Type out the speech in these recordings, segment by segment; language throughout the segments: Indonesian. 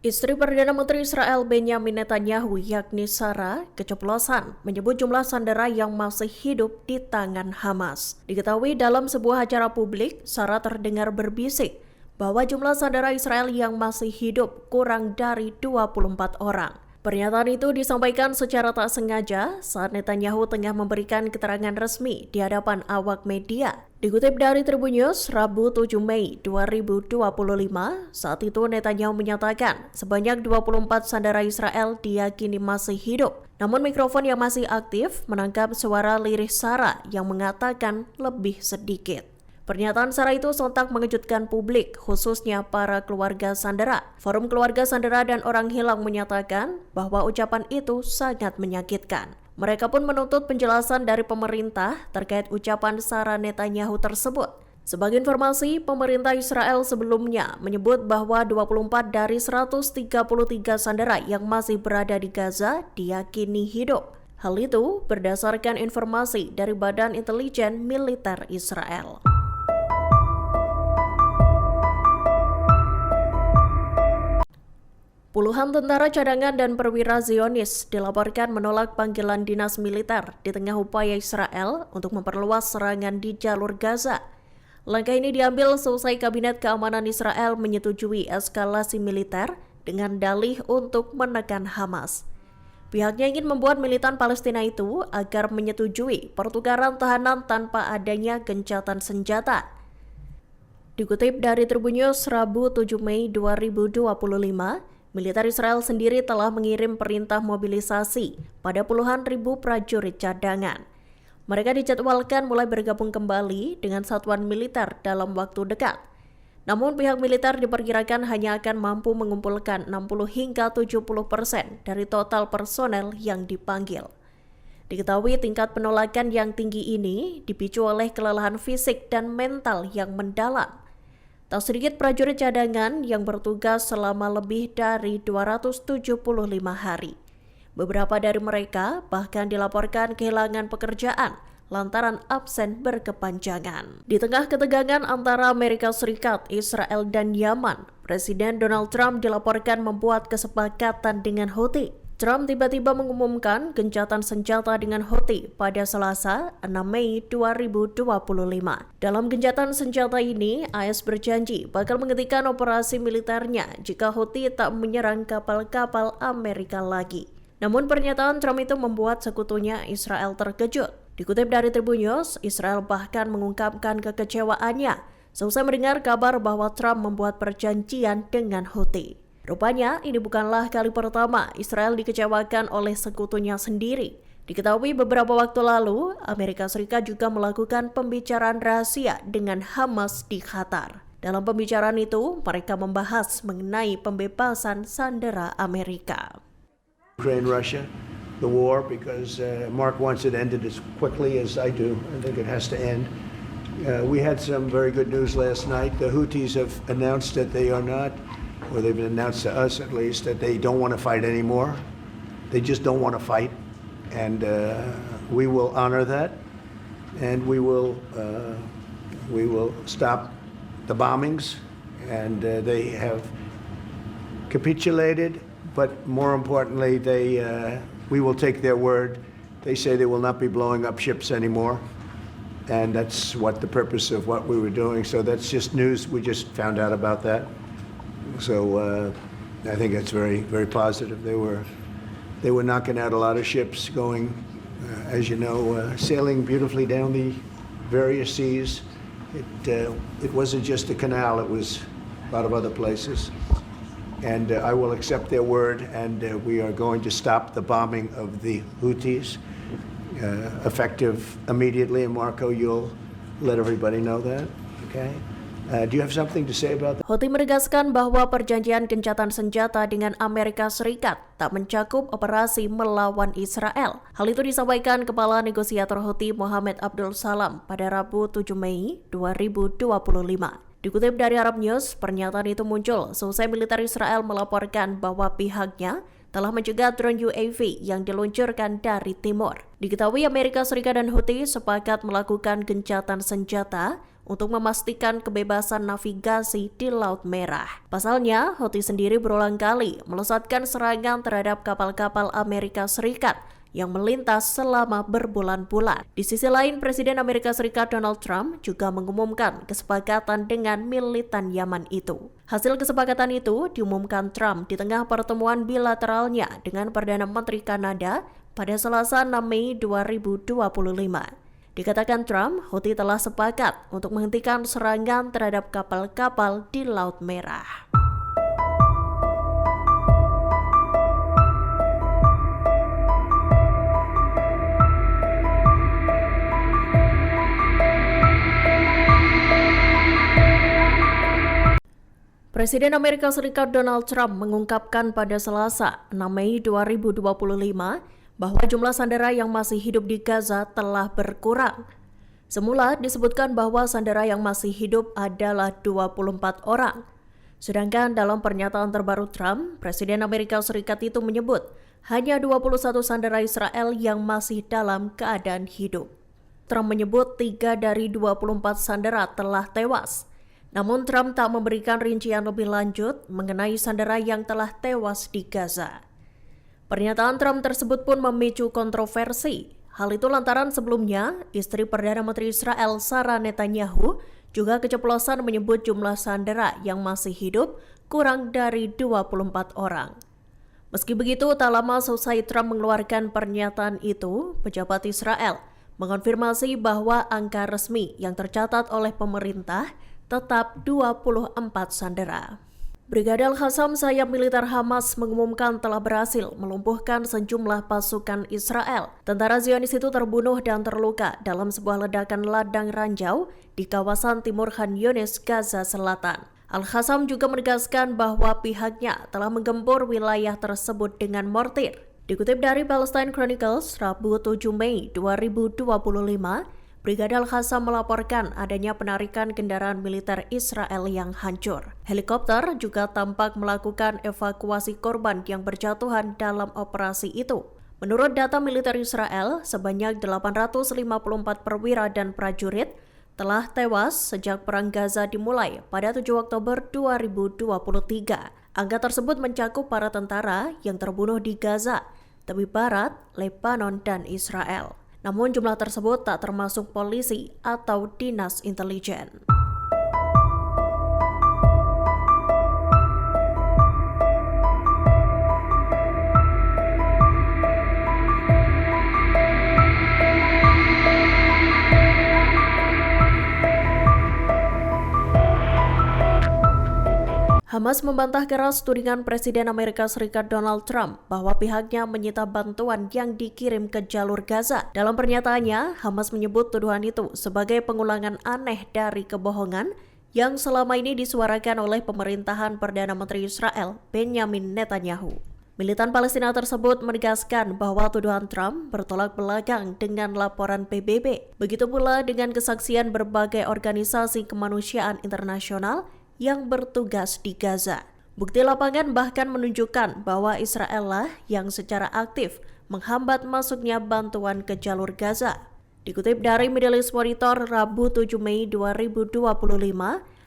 Istri Perdana Menteri Israel Benjamin Netanyahu yakni Sarah keceplosan menyebut jumlah sandera yang masih hidup di tangan Hamas. Diketahui dalam sebuah acara publik, Sarah terdengar berbisik bahwa jumlah sandera Israel yang masih hidup kurang dari 24 orang. Pernyataan itu disampaikan secara tak sengaja saat Netanyahu tengah memberikan keterangan resmi di hadapan awak media. Dikutip dari Tribun News, Rabu 7 Mei 2025, saat itu Netanyahu menyatakan sebanyak 24 sandera Israel diyakini masih hidup. Namun mikrofon yang masih aktif menangkap suara lirih Sarah yang mengatakan lebih sedikit. Pernyataan Sarah itu sontak mengejutkan publik, khususnya para keluarga sandera. Forum Keluarga Sandera dan Orang Hilang menyatakan bahwa ucapan itu sangat menyakitkan. Mereka pun menuntut penjelasan dari pemerintah terkait ucapan Sarah Netanyahu tersebut. Sebagai informasi, pemerintah Israel sebelumnya menyebut bahwa 24 dari 133 sandera yang masih berada di Gaza diyakini hidup. Hal itu berdasarkan informasi dari Badan Intelijen Militer Israel. Puluhan tentara cadangan dan perwira Zionis dilaporkan menolak panggilan dinas militer di tengah upaya Israel untuk memperluas serangan di jalur Gaza. Langkah ini diambil seusai Kabinet Keamanan Israel menyetujui eskalasi militer dengan dalih untuk menekan Hamas. Pihaknya ingin membuat militan Palestina itu agar menyetujui pertukaran tahanan tanpa adanya gencatan senjata. Dikutip dari Tribun News Rabu 7 Mei 2025, militer Israel sendiri telah mengirim perintah mobilisasi pada puluhan ribu prajurit cadangan. Mereka dijadwalkan mulai bergabung kembali dengan satuan militer dalam waktu dekat. Namun pihak militer diperkirakan hanya akan mampu mengumpulkan 60 hingga 70% dari total personel yang dipanggil. Diketahui tingkat penolakan yang tinggi ini dipicu oleh kelelahan fisik dan mental yang mendalam. Tak sedikit prajurit cadangan yang bertugas selama lebih dari 275 hari. Beberapa dari mereka bahkan dilaporkan kehilangan pekerjaan lantaran absen berkepanjangan. Di tengah ketegangan antara Amerika Serikat, Israel, dan Yaman, Presiden Donald Trump dilaporkan membuat kesepakatan dengan Houthi. Trump tiba-tiba mengumumkan gencatan senjata dengan Houthi pada Selasa, 6 Mei 2025. Dalam gencatan senjata ini, AS berjanji bakal menghentikan operasi militernya jika Houthi tak menyerang kapal-kapal Amerika lagi. Namun pernyataan Trump itu membuat sekutunya Israel terkejut. Dikutip dari Tribun News, Israel bahkan mengungkapkan kekecewaannya seusai mendengar kabar bahwa Trump membuat perjanjian dengan Houthi. Rupanya, ini bukanlah kali pertama Israel dikecewakan oleh sekutunya sendiri. Diketahui beberapa waktu lalu, Amerika Serikat juga melakukan pembicaraan rahasia dengan Hamas di Qatar. Dalam pembicaraan itu, mereka membahas mengenai pembebasan sandera Amerika. Ukraine, Russia, the war, because Mark wants it ended as quickly as I do. I think it has to end. We had some very good news last night. The Houthis have announced that they are not, or they've announced to us at least, that they don't want to fight anymore. They just don't want to fight. And we will honor that. And we will stop the bombings. And they have capitulated, but more importantly, we will take their word. They say they will not be blowing up ships anymore. And that's what the purpose of what we were doing. So that's just news. We just found out about that. So I think that's very, very positive. They were knocking out a lot of ships going, as you know, sailing beautifully down the various seas. It wasn't just a canal; it was a lot of other places. And I will accept their word, and we are going to stop the bombing of the Houthis, effective immediately. And Marco, you'll let everybody know that, okay? Do you have something to say about that? Houthi menegaskan bahwa perjanjian gencatan senjata dengan Amerika Serikat tak mencakup operasi melawan Israel. Hal itu disampaikan Kepala Negosiator Houthi Mohammed Abdul Salam pada Rabu 7 Mei 2025. Dikutip dari Arab News, pernyataan itu muncul seusai militer Israel melaporkan bahwa pihaknya telah mencegat drone UAV yang diluncurkan dari timur. Diketahui Amerika Serikat dan Houthi sepakat melakukan gencatan senjata untuk memastikan kebebasan navigasi di Laut Merah. Pasalnya, Houthi sendiri berulang kali melesatkan serangan terhadap kapal-kapal Amerika Serikat yang melintas selama berbulan-bulan. Di sisi lain, Presiden Amerika Serikat Donald Trump juga mengumumkan kesepakatan dengan militan Yaman itu. Hasil kesepakatan itu diumumkan Trump di tengah pertemuan bilateralnya dengan Perdana Menteri Kanada pada Selasa 6 Mei 2025. Dikatakan Trump, Houthi telah sepakat untuk menghentikan serangan terhadap kapal-kapal di Laut Merah. Presiden Amerika Serikat Donald Trump mengungkapkan pada Selasa 6 Mei 2025 bahwa jumlah sandera yang masih hidup di Gaza telah berkurang. Semula disebutkan bahwa sandera yang masih hidup adalah 24 orang. Sedangkan dalam pernyataan terbaru Trump, Presiden Amerika Serikat itu menyebut hanya 21 sandera Israel yang masih dalam keadaan hidup. Trump menyebut 3 dari 24 sandera telah tewas. Namun Trump tak memberikan rincian lebih lanjut mengenai sandera yang telah tewas di Gaza. Pernyataan Trump tersebut pun memicu kontroversi. Hal itu lantaran sebelumnya, istri Perdana Menteri Israel Sarah Netanyahu juga keceplosan menyebut jumlah sandera yang masih hidup kurang dari 24 orang. Meski begitu, tak lama selesai Trump mengeluarkan pernyataan itu, pejabat Israel mengonfirmasi bahwa angka resmi yang tercatat oleh pemerintah tetap 24 sandera. Brigadir Qassam, sayap militer Hamas, mengumumkan telah berhasil melumpuhkan sejumlah pasukan Israel. Tentara Zionis itu terbunuh dan terluka dalam sebuah ledakan ladang ranjau di kawasan timur Khan Yunis, Gaza Selatan. Al-Qassam juga menegaskan bahwa pihaknya telah menggempur wilayah tersebut dengan mortir. Dikutip dari Palestine Chronicles, Rabu 7 Mei 2025, Brigadir Qassam melaporkan adanya penarikan kendaraan militer Israel yang hancur. Helikopter juga tampak melakukan evakuasi korban yang berjatuhan dalam operasi itu. Menurut data militer Israel, sebanyak 854 perwira dan prajurit telah tewas sejak Perang Gaza dimulai pada 7 Oktober 2023. Angka tersebut mencakup para tentara yang terbunuh di Gaza, tepi barat, Lebanon, dan Israel. Namun jumlah tersebut tak termasuk polisi atau dinas intelijen. Hamas membantah keras tudingan Presiden Amerika Serikat Donald Trump bahwa pihaknya menyita bantuan yang dikirim ke jalur Gaza. Dalam pernyataannya, Hamas menyebut tuduhan itu sebagai pengulangan aneh dari kebohongan yang selama ini disuarakan oleh pemerintahan Perdana Menteri Israel, Benjamin Netanyahu. Militan Palestina tersebut menegaskan bahwa tuduhan Trump bertolak belakang dengan laporan PBB. Begitu pula dengan kesaksian berbagai organisasi kemanusiaan internasional yang bertugas di Gaza. Bukti lapangan bahkan menunjukkan bahwa Israel lah yang secara aktif menghambat masuknya bantuan ke jalur Gaza. Dikutip dari Middle East Monitor Rabu 7 Mei 2025,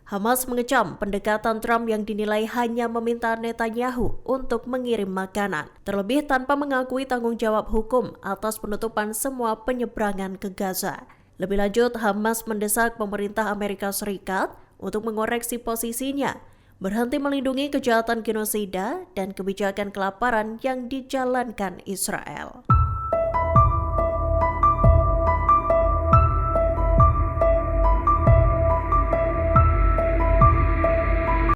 Hamas mengecam pendekatan Trump yang dinilai hanya meminta Netanyahu untuk mengirim makanan, terlebih tanpa mengakui tanggung jawab hukum atas penutupan semua penyeberangan ke Gaza. Lebih lanjut, Hamas mendesak pemerintah Amerika Serikat untuk mengoreksi posisinya, berhenti melindungi kejahatan genosida dan kebijakan kelaparan yang dijalankan Israel.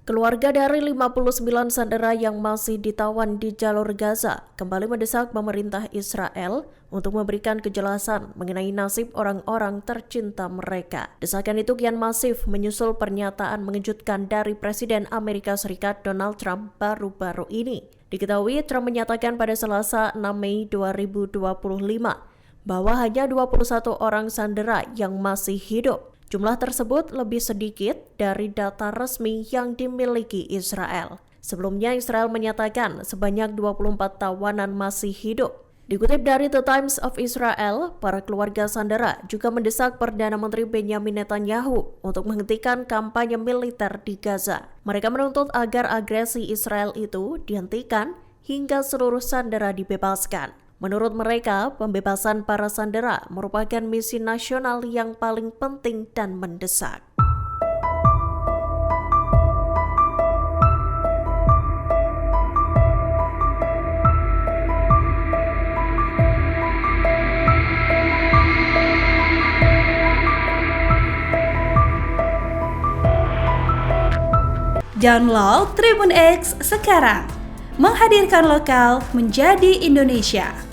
Keluarga dari 59 sandera yang masih ditawan di jalur Gaza kembali mendesak pemerintah Israel untuk memberikan kejelasan mengenai nasib orang-orang tercinta mereka. Desakan itu kian masif menyusul pernyataan mengejutkan dari Presiden Amerika Serikat Donald Trump baru-baru ini. Diketahui Trump menyatakan pada Selasa 6 Mei 2025 bahwa hanya 21 orang sandera yang masih hidup. Jumlah tersebut lebih sedikit dari data resmi yang dimiliki Israel. Sebelumnya Israel menyatakan sebanyak 24 tawanan masih hidup. Dikutip dari The Times of Israel, para keluarga sandera juga mendesak Perdana Menteri Benjamin Netanyahu untuk menghentikan kampanye militer di Gaza. Mereka menuntut agar agresi Israel itu dihentikan hingga seluruh sandera dibebaskan. Menurut mereka, pembebasan para sandera merupakan misi nasional yang paling penting dan mendesak. Download Tribun X sekarang, menghadirkan lokal menjadi Indonesia.